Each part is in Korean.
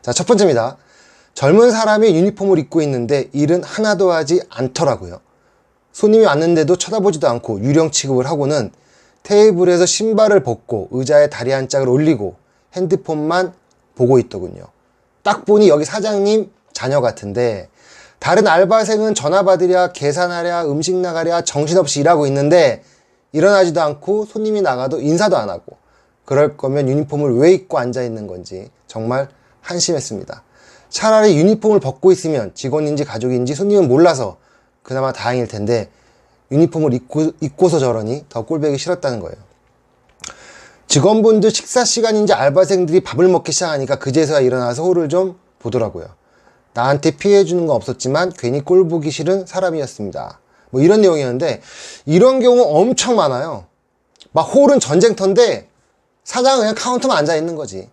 자, 첫 번째입니다. 젊은 사람이 유니폼을 입고 있는데 일은 하나도 하지 않더라고요. 손님이 왔는데도 쳐다보지도 않고 유령 취급을 하고는 테이블에서 신발을 벗고 의자에 다리 한 짝을 올리고 핸드폰만 보고 있더군요. 딱 보니 여기 사장님 자녀 같은데 다른 알바생은 전화 받으랴 계산하랴 음식 나가랴 정신없이 일하고 있는데 일어나지도 않고 손님이 나가도 인사도 안 하고 그럴 거면 유니폼을 왜 입고 앉아 있는 건지 정말 한심했습니다. 차라리 유니폼을 벗고 있으면 직원인지 가족인지 손님은 몰라서 그나마 다행일 텐데 유니폼을 입고서 저러니 더 꼴보기 싫었다는 거예요. 직원분들 식사 시간인지 알바생들이 밥을 먹기 시작하니까 그제서야 일어나서 호를 좀 보더라고요. 나한테 피해 주는 건 없었지만 괜히 꼴 보기 싫은 사람이었습니다. 뭐 이런 내용이었는데 이런 경우 엄청 많아요. 막 홀은 전쟁터인데 사장은 그냥 카운터만 앉아 있는 거지.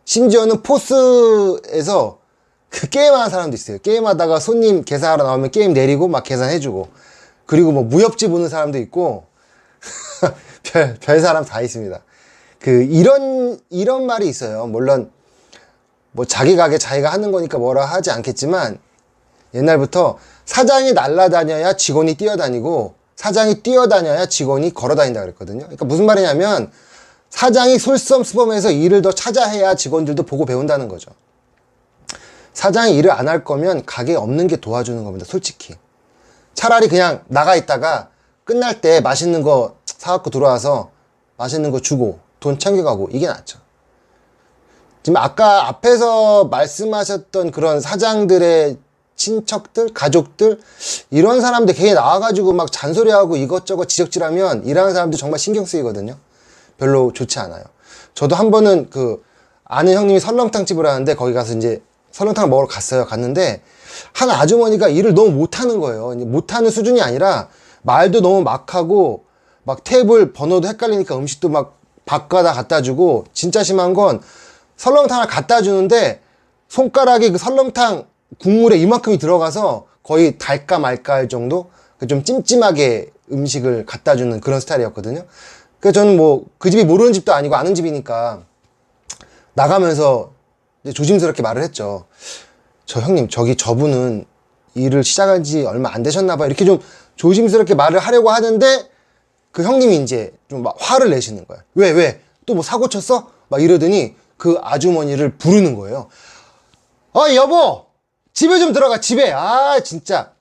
심지어는 포스에서 그 게임하는 사람도 있어요. 게임하다가 손님 계산하러 나오면 게임 내리고 막 계산해주고, 그리고 뭐 무협지 보는 사람도 있고 별 사람 다 있습니다. 이런 말이 있어요. 물론 뭐 자기 가게 자기가 하는 거니까 뭐라 하지 않겠지만 옛날부터 사장이 날아다녀야 직원이 뛰어다니고 사장이 뛰어다녀야 직원이 걸어다닌다 그랬거든요. 그러니까 무슨 말이냐면 사장이 솔선수범해서 일을 더 찾아해야 직원들도 보고 배운다는 거죠. 사장이 일을 안 할 거면 가게에 없는 게 도와주는 겁니다. 솔직히. 차라리 그냥 나가 있다가 끝날 때 맛있는 거 사갖고 들어와서 맛있는 거 주고 돈 챙겨가고 이게 낫죠. 지금 아까 앞에서 말씀하셨던 그런 사장들의 친척들, 가족들 이런 사람들 괜히 나와가지고 막 잔소리하고 이것저것 지적질하면 일하는 사람들 정말 신경 쓰이거든요. 별로 좋지 않아요. 저도 한 번은 아는 형님이 설렁탕 집을 하는데 거기 가서 이제 설렁탕을 먹으러 갔어요. 갔는데 한 아주머니가 일을 너무 못하는 거예요. 못하는 수준이 아니라 말도 너무 막하고 막 테이블 번호도 헷갈리니까 음식도 막 바꿔다 갖다 주고, 진짜 심한 건 설렁탕을 갖다 주는데 손가락이 그 설렁탕 국물에 이만큼이 들어가서 거의 달까 말까 할 정도 좀 찜찜하게 음식을 갖다 주는 그런 스타일이었거든요. 그래서 저는 뭐 그 집이 모르는 집도 아니고 아는 집이니까 나가면서 이제 조심스럽게 말을 했죠. 저 형님, 저분은 일을 시작한 지 얼마 안 되셨나 봐요. 이렇게 좀 조심스럽게 말을 하려고 하는데 그 형님이 이제 좀 막 화를 내시는 거예요. 왜? 또 뭐 사고 쳤어? 막 이러더니 그 아주머니를 부르는 거예요. 여보! 집에 좀 들어가, 집에! 아, 진짜.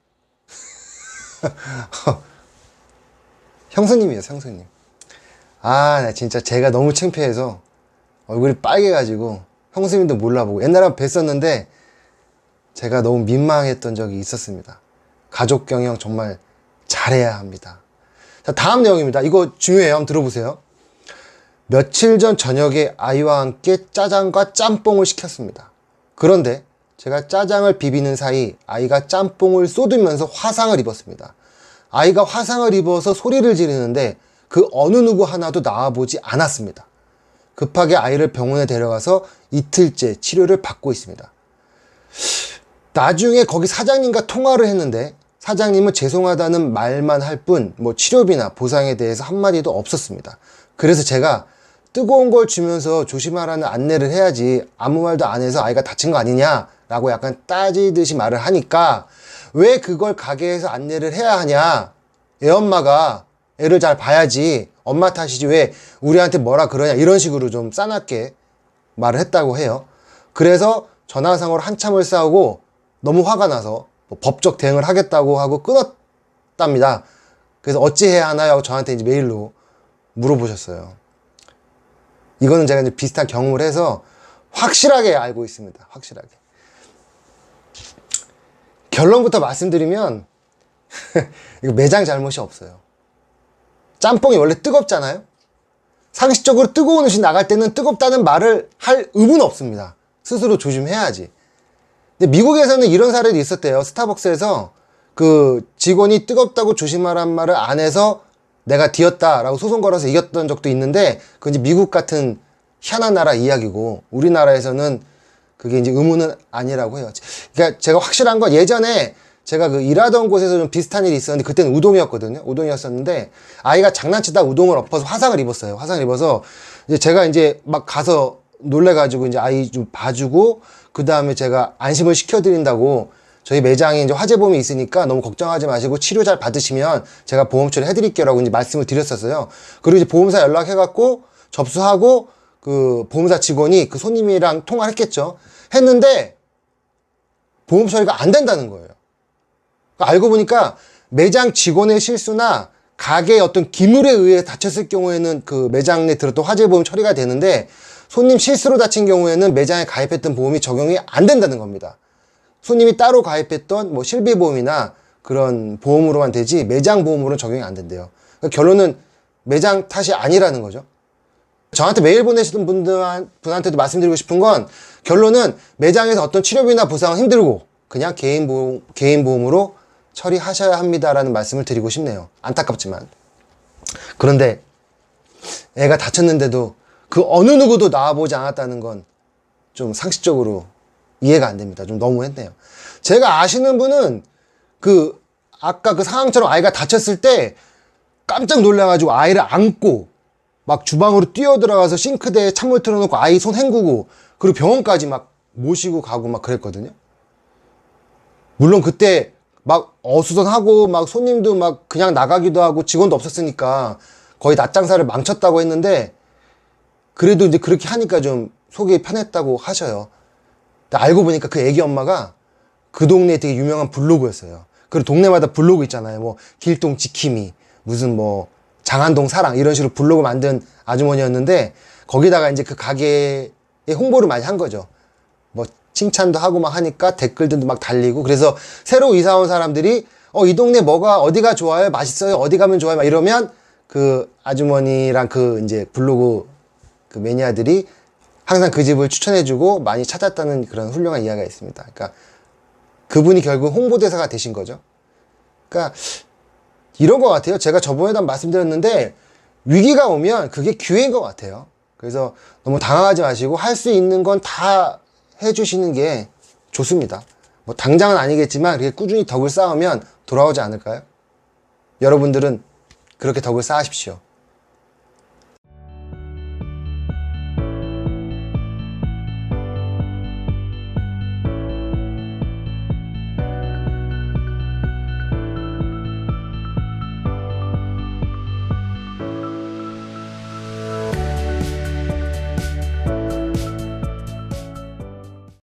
형수님이에요, 형수님. 나 진짜 제가 너무 창피해서 얼굴이 빨개가지고 형수님도 몰라보고, 옛날에 뵀었는데 제가 너무 민망했던 적이 있었습니다. 가족 경영 정말 잘해야 합니다. 자, 다음 내용입니다. 이거 중요해요. 한번 들어보세요. 며칠 전 저녁에 아이와 함께 짜장과 짬뽕을 시켰습니다. 그런데 제가 짜장을 비비는 사이 아이가 짬뽕을 쏟으면서 화상을 입었습니다. 아이가 화상을 입어서 소리를 지르는데 그 어느 누구 하나도 나와보지 않았습니다. 급하게 아이를 병원에 데려가서 이틀째 치료를 받고 있습니다. 나중에 거기 사장님과 통화를 했는데 사장님은 죄송하다는 말만 할 뿐 뭐 치료비나 보상에 대해서 한마디도 없었습니다. 그래서 제가 뜨거운 걸 주면서 조심하라는 안내를 해야지 아무 말도 안 해서 아이가 다친 거 아니냐 라고 약간 따지듯이 말을 하니까, 왜 그걸 가게에서 안내를 해야 하냐, 애 엄마가 애를 잘 봐야지 엄마 탓이지 왜 우리한테 뭐라 그러냐, 이런 식으로 좀 싸납게 말을 했다고 해요. 그래서 전화상으로 한참을 싸우고 너무 화가 나서 법적 대응을 하겠다고 하고 끊었답니다. 그래서 어찌해야 하나요? 하고 저한테 이제 메일로 물어보셨어요. 이거는 제가 이제 비슷한 경험을 해서 확실하게 알고 있습니다. 확실하게. 결론부터 말씀드리면 이거 매장 잘못이 없어요. 짬뽕이 원래 뜨겁잖아요. 상식적으로 뜨거운 음식 나갈 때는 뜨겁다는 말을 할 의무는 없습니다. 스스로 조심해야지. 근데 미국에서는 이런 사례도 있었대요. 스타벅스에서 그 직원이 뜨겁다고 조심하란 말을 안 해서 내가 뒤었다라고 소송 걸어서 이겼던 적도 있는데, 그건 이제 미국 같은 희한한 나라 이야기고 우리나라에서는 그게 이제 의무는 아니라고 해요. 그러니까 제가 확실한 건, 예전에 제가 그 일하던 곳에서 좀 비슷한 일이 있었는데 그때는 우동이었거든요. 우동이었었는데 아이가 장난치다 우동을 엎어서 화상을 입었어요. 화상을 입어서 이제 제가 이제 막 가서 놀래가지고 이제 아이 좀 봐주고, 그 다음에 제가 안심을 시켜드린다고, 저희 매장에 이제 화재보험이 있으니까 너무 걱정하지 마시고 치료 잘 받으시면 제가 보험 처리 해드릴게요라고 이제 말씀을 드렸었어요. 그리고 이제 보험사 연락해갖고 접수하고 그 보험사 직원이 그 손님이랑 통화를 했겠죠. 했는데 보험 처리가 안 된다는 거예요. 그러니까 알고 보니까 매장 직원의 실수나 가게의 어떤 기물에 의해 다쳤을 경우에는 그 매장 내 들었던 화재보험 처리가 되는데, 손님 실수로 다친 경우에는 매장에 가입했던 보험이 적용이 안 된다는 겁니다. 손님이 따로 가입했던 뭐 실비보험이나 그런 보험으로만 되지 매장 보험으로는 적용이 안 된대요. 그러니까 결론은 매장 탓이 아니라는 거죠. 저한테 메일 보내시던 분한테도 말씀드리고 싶은 건, 결론은 매장에서 어떤 치료비나 보상은 힘들고 그냥 개인 보험으로 처리하셔야 합니다라는 말씀을 드리고 싶네요. 안타깝지만. 그런데 애가 다쳤는데도 그 어느 누구도 나와보지 않았다는 건 좀 상식적으로 이해가 안 됩니다. 좀 너무했네요. 제가 아시는 분은 그 아까 그 상황처럼 아이가 다쳤을 때 깜짝 놀라가지고 아이를 안고 막 주방으로 뛰어 들어가서 싱크대에 찬물 틀어놓고 아이 손 헹구고, 그리고 병원까지 막 모시고 가고 막 그랬거든요. 물론 그때 막 어수선하고 막 손님도 막 그냥 나가기도 하고 직원도 없었으니까 거의 낮장사를 망쳤다고 했는데, 그래도 이제 그렇게 하니까 좀 속이 편했다고 하셔요. 근데 알고 보니까 그 애기 엄마가 그 동네에 되게 유명한 블로그였어요. 그리고 동네마다 블로그 있잖아요. 뭐 길동 지킴이, 무슨 뭐 장안동 사랑, 이런 식으로 블로그 만든 아주머니였는데, 거기다가 이제 그 가게에 홍보를 많이 한 거죠. 뭐 칭찬도 하고 막 하니까 댓글들도 막 달리고, 그래서 새로 이사 온 사람들이 이 동네 뭐가 어디가 좋아요? 맛있어요? 어디 가면 좋아요? 막 이러면 그 아주머니랑 그 이제 블로그 그 매니아들이 항상 그 집을 추천해주고 많이 찾았다는 그런 훌륭한 이야기가 있습니다. 그러니까 그분이 결국 홍보대사가 되신 거죠. 그러니까 이런 것 같아요. 제가 저번에도 한번 말씀드렸는데, 위기가 오면 그게 기회인 것 같아요. 그래서 너무 당황하지 마시고 할 수 있는 건 다 해주시는 게 좋습니다. 뭐 당장은 아니겠지만 그렇게 꾸준히 덕을 쌓으면 돌아오지 않을까요? 여러분들은 그렇게 덕을 쌓으십시오.